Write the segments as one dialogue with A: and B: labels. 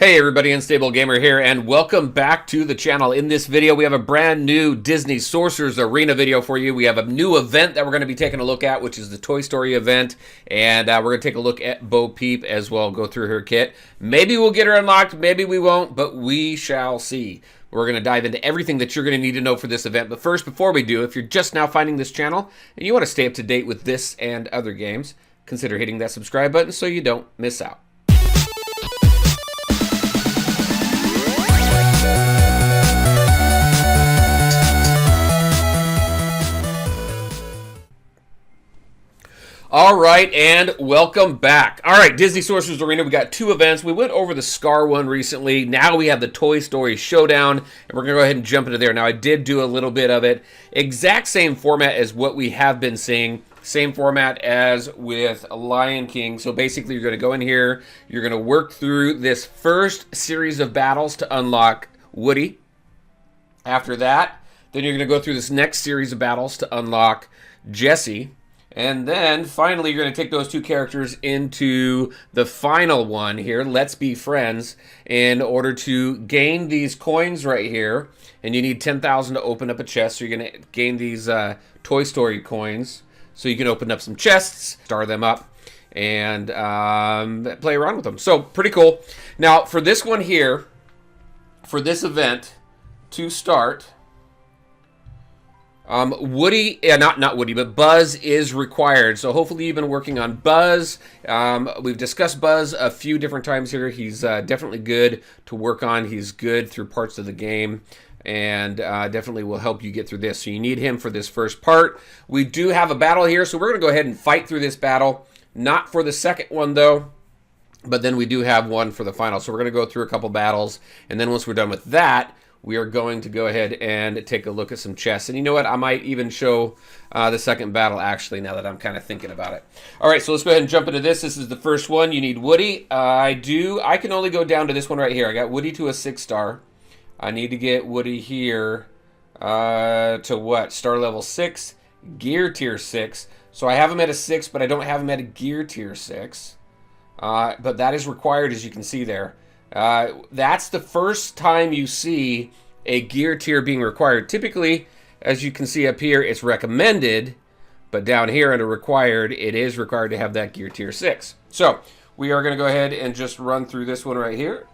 A: Hey everybody, Unstable Gamer here, and welcome back to the channel. In this video, we have a brand new Disney Sorcerer's Arena video for you. We have a new event that we're going to be taking a look at, which is the Toy Story event, and we're going to take a look at Bo Peep as well, go through her kit. Maybe we'll get her unlocked, maybe we won't, but we shall see. We're going to dive into everything that you're going to need to know for this event. But first, before we do, if you're just now finding this channel and you want to stay up to date with this and other games, consider hitting that subscribe button so you don't miss out. All right, and welcome back. All right, Disney Sorcerer's Arena, we got two events. We went over the Scar one recently. Now we have the Toy Story Showdown, and we're going to go ahead and jump into there. Now, I did do a little bit of it. Exact same format as what we have been seeing. Same format as with Lion King. So basically, you're going to go in here. You're going to work through this first series of battles to unlock Woody. After that, then you're going to go through this next series of battles to unlock Jessie. And then, finally, you're going to take those two characters into the final one here, Let's Be Friends, in order to gain these coins right here. And you need 10,000 to open up a chest, so you're going to gain these Toy Story coins. So you can open up some chests, star them up, and play around with them. So, pretty cool. Now, for this one here, for this event, to start... Woody, not Woody, but Buzz is required. So hopefully you've been working on Buzz. We've discussed Buzz a few different times here. He's definitely good to work on. He's good through parts of the game, and definitely will help you get through this. So you need him for this first part. We do have a battle here, so we're going to go ahead and fight through this battle. Not for the second one, though. But then we do have one for the final. So we're going to go through a couple battles, and then once we're done with that, we are going to go ahead and take a look at some chests. And you know what? I might even show the second battle, actually, now that I'm kind of thinking about it. All right, so let's go ahead and jump into this. This is the first one. You need Woody. I can only go down to this one right here. I got Woody to a 6-star. I need to get Woody here to what? Star level 6, gear tier 6. So I have him at a 6, but I don't have him at a gear tier 6. But that is required, as you can see there. That's the first time you see a gear tier being required. Typically, as you can see up here, it's recommended, but down here under required, it is required to have that gear tier 6. So we are going to go ahead and just run through this one right here.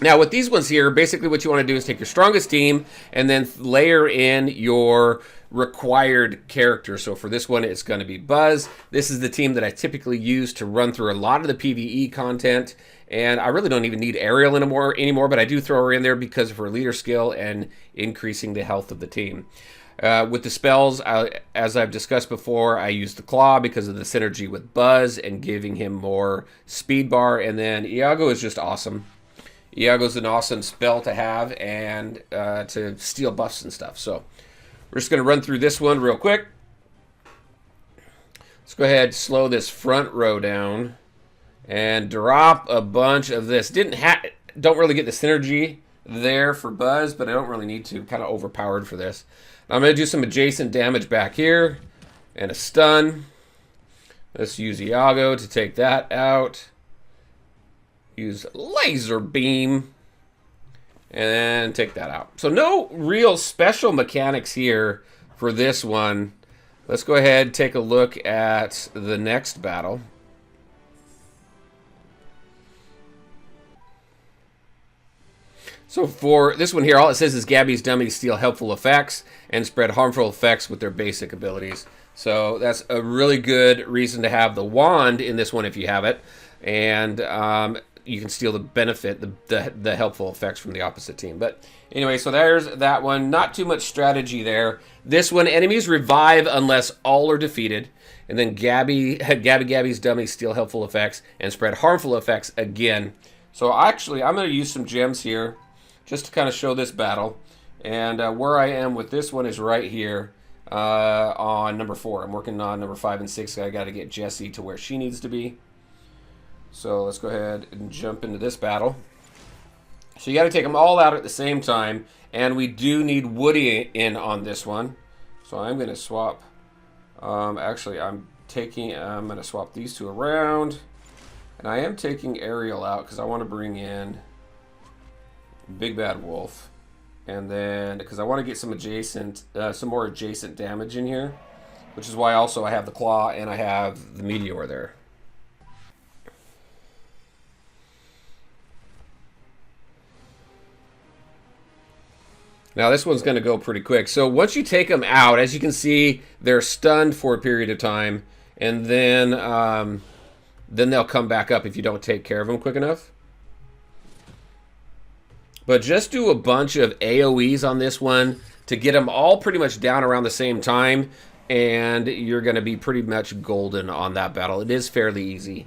A: Now with these ones here, basically what you want to do is take your strongest team and then layer in your required character. So for this one, it's going to be Buzz. This is the team that I typically use to run through a lot of the PvE content. And I really don't even need Ariel anymore, but I do throw her in there because of her leader skill and increasing the health of the team. With the spells, as I've discussed before, I use the Claw because of the synergy with Buzz and giving him more speed bar. And then Iago is just awesome. Iago's an awesome spell to have and to steal buffs and stuff. So we're just going to run through this one real quick. Let's go ahead and slow this front row down and drop a bunch of this. Don't really get the synergy there for Buzz, but I don't really need to. Kind of overpowered for this. I'm going to do some adjacent damage back here and a stun. Let's use Iago to take that out. Use laser beam and take that out. So no real special mechanics here for this one. Let's go ahead and take a look at the next battle. So for this one here, all it says is Gabby's dummies steal helpful effects and spread harmful effects with their basic abilities. So that's a really good reason to have the wand in this one if you have it. And you can steal the benefit, the helpful effects from the opposite team. But anyway, so there's that one. Not too much strategy there. This one, enemies revive unless all are defeated. And then Gabby's dummies steal helpful effects and spread harmful effects again. So actually, I'm going to use some gems here just to kind of show this battle. And where I am with this one is right here on number 4. I'm working on number 5 and 6. I got to get Jessie to where she needs to be. So let's go ahead and jump into this battle. So you got to take them all out at the same time. And we do need Woody in on this one. So I'm going to swap. Actually, I'm going to swap these two around. And I am taking Ariel out because I want to bring in Big Bad Wolf. And then, because I want to get some more adjacent damage in here. Which is why also I have the Claw and I have the Meteor there. Now this one's going to go pretty quick. So once you take them out, as you can see, they're stunned for a period of time. And then they'll come back up if you don't take care of them quick enough. But just do a bunch of AoEs on this one to get them all pretty much down around the same time. And you're going to be pretty much golden on that battle. It is fairly easy.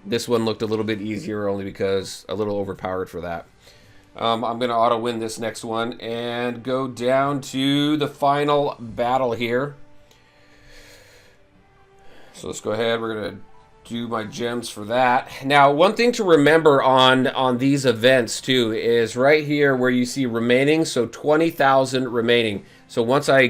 A: This one looked a little bit easier only because a little overpowered for that. I'm going to auto-win this next one and go down to the final battle here. So let's go ahead. We're going to do my gems for that. Now, one thing to remember on these events, too, is right here where you see remaining, so 20,000 remaining. So once I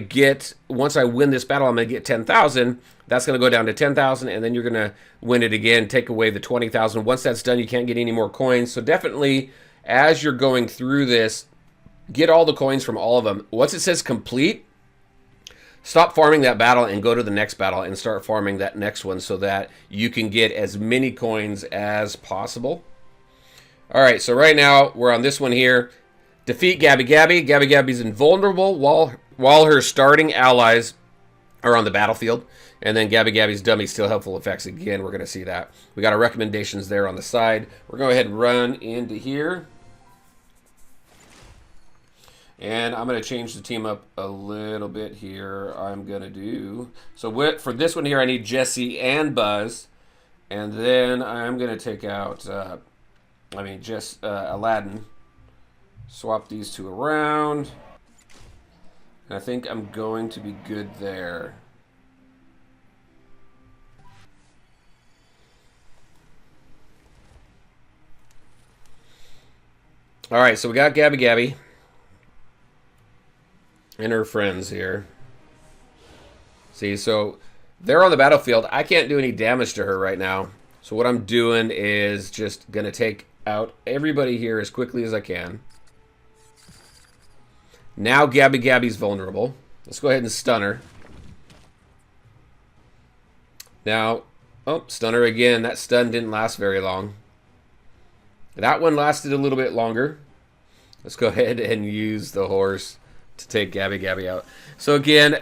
A: win this battle, I'm going to get 10,000. That's going to go down to 10,000, and then you're going to win it again, take away the 20,000. Once that's done, you can't get any more coins. So definitely, as you're going through this, get all the coins from all of them. Once it says complete, stop farming that battle and go to the next battle and start farming that next one so that you can get as many coins as possible. All right, so right now we're on this one here. Defeat Gabby Gabby. Gabby Gabby's invulnerable while her starting allies are on the battlefield. And then Gabby Gabby's dummy still helpful effects. Again, we're going to see that. We got our recommendations there on the side. We're going to go ahead and run into here. And I'm going to change the team up a little bit here. I'm going to do... So for this one here, I need Jesse and Buzz. And then I'm going to take out... Aladdin. Swap these two around. And I think I'm going to be good there. All right, so we got Gabby Gabby and her friends here. See, so they're on the battlefield. I can't do any damage to her right now. So what I'm doing is just going to take out everybody here as quickly as I can. Now Gabby Gabby's vulnerable. Let's go ahead and stun her. Now, oh, stun her again. That stun didn't last very long. That one lasted a little bit longer. Let's go ahead and use the horse to take Gabby Gabby out. So again,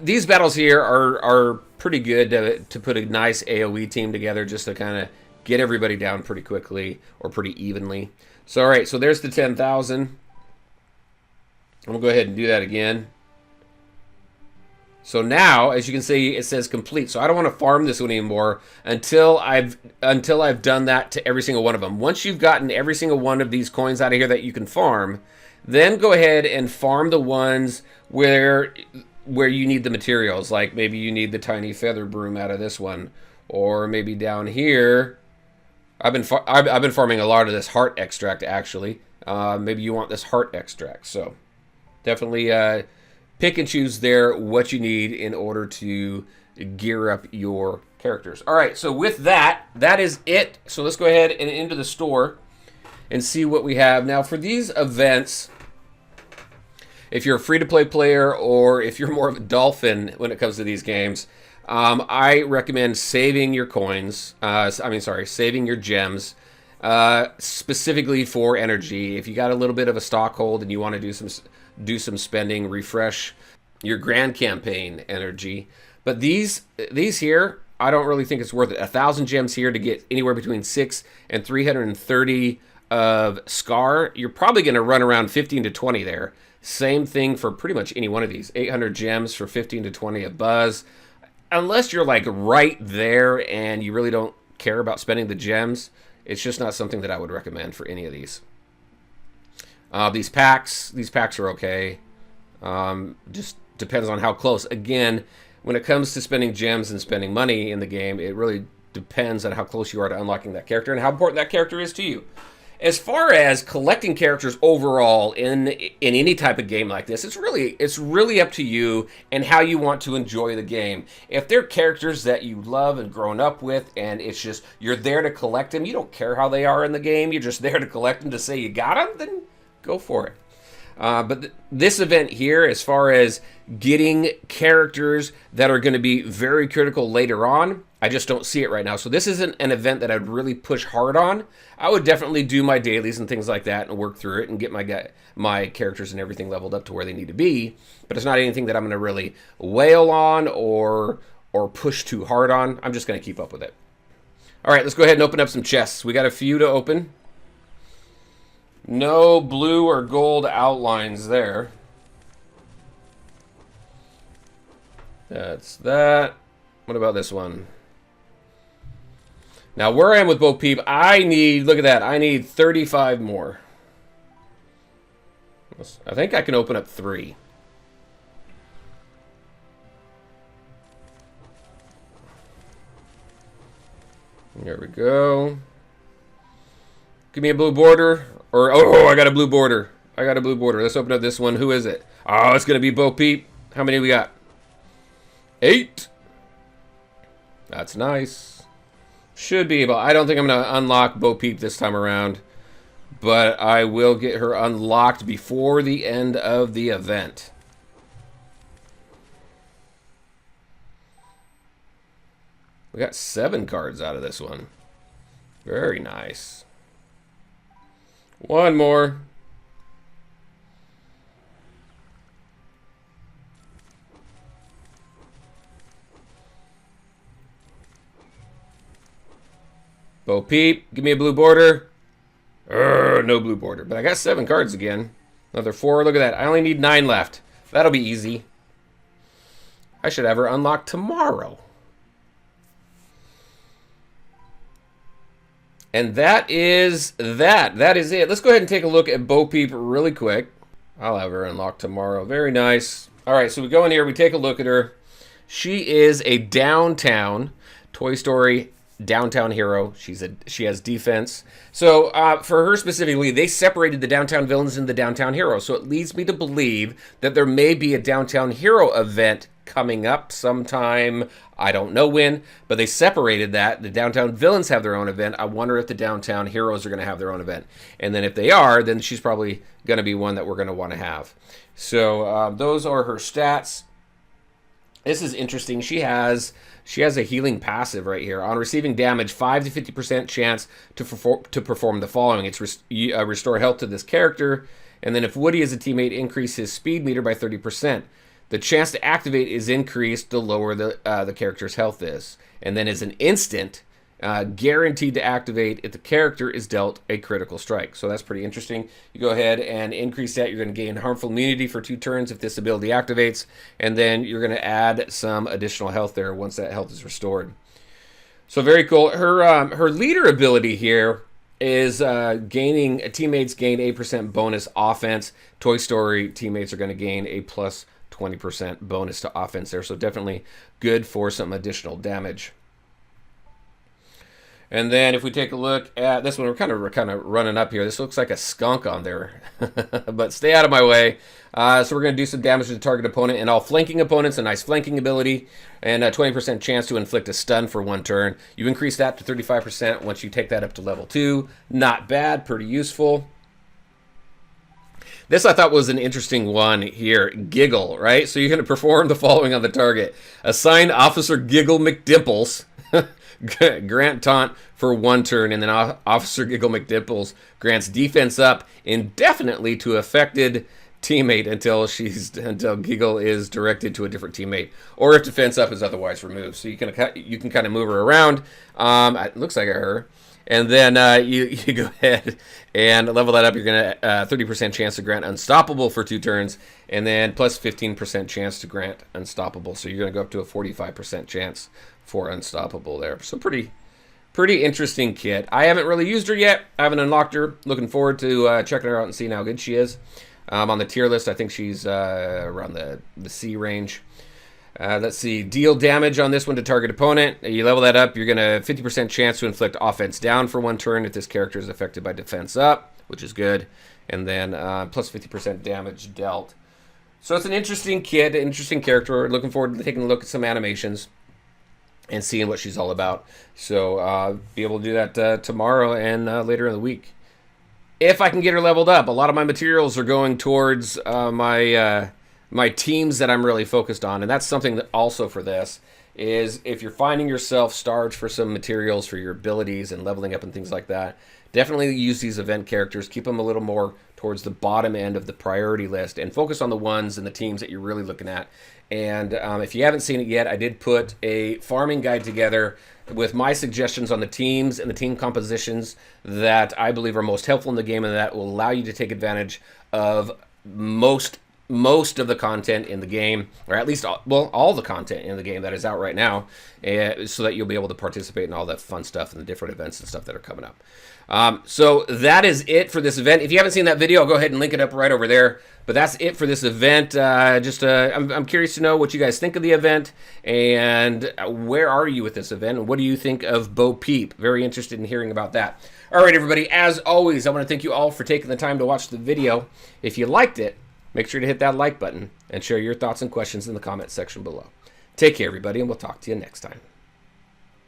A: these battles here are pretty good to put a nice AoE team together just to kind of get everybody down pretty quickly or pretty evenly. So all right, so there's the 10,000. I'm going to go ahead and do that again. So now, as you can see, it says complete. So I don't want to farm this one anymore until I've done that to every single one of them. Once you've gotten every single one of these coins out of here that you can farm, then go ahead and farm the ones where you need the materials. Like maybe you need the tiny feather broom out of this one, or maybe down here. I've been farming a lot of this heart extract actually. Maybe you want this heart extract. So definitely. Pick and choose there what you need in order to gear up your characters. All right, so with that is it. So let's go ahead and into the store and see what we have. Now for these events, if you're a free-to-play player or if you're more of a dolphin when it comes to these games, I recommend saving your coins. Saving your gems. Specifically for energy. If you got a little bit of a stock hold and you want to do some spending, refresh your grand campaign energy. But these here, I don't really think it's worth it. 1,000 gems here to get anywhere between 6 and 330 of Scar. You're probably going to run around 15 to 20 there. Same thing for pretty much any one of these. 800 gems for 15 to 20 of Buzz. Unless you're like right there and you really don't care about spending the gems, it's just not something that I would recommend for any of these. These packs are okay. Just depends on how close. Again, when it comes to spending gems and spending money in the game, it really depends on how close you are to unlocking that character and how important that character is to you. As far as collecting characters overall in any type of game like this, it's really up to you and how you want to enjoy the game. If they're characters that you love and grown up with, and it's just you're there to collect them, you don't care how they are in the game, you're just there to collect them to say you got them, then go for it. But this event here, as far as getting characters that are going to be very critical later on, I just don't see it right now. So this isn't an event that I'd really push hard on. I would definitely do my dailies and things like that and work through it and get my characters and everything leveled up to where they need to be. But it's not anything that I'm going to really wail on or push too hard on. I'm just going to keep up with it. All right, let's go ahead and open up some chests. We got a few to open. No blue or gold outlines there. That's that. What about this one? Now, where I am with Bo Peep, I need, look at that, I need 35 more. I think I can open up 3. There we go. Give me a blue border. Or, oh, I got a blue border. I got a blue border. Let's open up this one. Who is it? Oh, it's going to be Bo Peep. How many we got? 8. That's nice. Should be able. I don't think I'm going to unlock Bo Peep this time around. But I will get her unlocked before the end of the event. We got 7 cards out of this one. Very nice. One more. Bo Peep, give me a blue border. No blue border, but I got 7 cards again. Another 4, look at that. I only need 9 left. That'll be easy. I should have her unlocked tomorrow. And that is that. That is it. Let's go ahead and take a look at Bo Peep really quick. I'll have her unlocked tomorrow. Very nice. All right, so we go in here. We take a look at her. She is a downtown Toy Story downtown hero. She has defense. So for her specifically, they separated the downtown villains and the downtown heroes. So it leads me to believe that there may be a downtown hero event coming up sometime. I don't know when, but they separated that. The downtown villains have their own event. I wonder if the downtown heroes are going to have their own event. And then if they are, then she's probably going to be one that we're going to want to have. So those are her stats. This is interesting. She has a healing passive right here. On receiving damage, 5 to 50% chance to perform the following. It's restore health to this character. And then if Woody is a teammate, increase his speed meter by 30%. The chance to activate is increased the lower the character's health is. And then as an instant, guaranteed to activate if the character is dealt a critical strike. So that's pretty interesting. You go ahead and increase that. You're going to gain harmful immunity for 2 turns if this ability activates. And then you're going to add some additional health there once that health is restored. So very cool. Her leader ability here is teammates gain 8% bonus offense. Toy Story teammates are going to gain a plus 20% bonus to offense there. So definitely good for some additional damage. And then if we take a look at this one, we're kind of running up here. This looks like a skunk on there, but stay out of my way. So we're going to do some damage to the target opponent, and all flanking opponents, a nice flanking ability, and a 20% chance to inflict a stun for 1 turn. You increase that to 35% once you take that up to level 2. Not bad, pretty useful. This I thought was an interesting one here. Giggle, right? So you're going to perform the following on the target. Assign Officer Giggle McDimples. Grant taunt for 1 turn, and then Officer Giggle McDimples grants defense up indefinitely to affected teammate until Giggle is directed to a different teammate, or if defense up is otherwise removed. So you can kind of move her around. It looks like her. And then you go ahead and level that up. You're going to 30% chance to grant Unstoppable for 2 turns, and then plus 15% chance to grant Unstoppable. So you're going to go up to a 45% chance for Unstoppable there. So pretty interesting kit. I haven't really used her yet. I haven't unlocked her. Looking forward to checking her out and seeing how good she is. On the tier list, I think she's around the C range. Let's see. Deal damage on this one to target opponent. You level that up, you're going to 50% chance to inflict offense down for 1 turn if this character is affected by defense up, which is good. And then plus 50% damage dealt. So it's an interesting kid, interesting character. Looking forward to taking a look at some animations and seeing what she's all about. So be able to do that tomorrow and later in the week. If I can get her leveled up. A lot of my materials are going towards my teams that I'm really focused on. And that's something that also for this is if you're finding yourself starved for some materials for your abilities and leveling up and things like that, definitely use these event characters. Keep them a little more towards the bottom end of the priority list and focus on the ones and the teams that you're really looking at. And if you haven't seen it yet, I did put a farming guide together with my suggestions on the teams and the team compositions that I believe are most helpful in the game and that will allow you to take advantage of most of the content in the game, or at least all the content in the game that is out right now, so that you'll be able to participate in all that fun stuff and the different events and stuff that are coming up. So that is it for this event. If you haven't seen that video, I'll go ahead and link it up right over there. But that's it for this event. I'm curious to know what you guys think of the event and where are you with this event and what do you think of Bo Peep? Very interested in hearing about that. All right, everybody. As always, I want to thank you all for taking the time to watch the video. If you liked it, make sure to hit that like button and share your thoughts and questions in the comments section below. Take care, everybody, and we'll talk to you next time.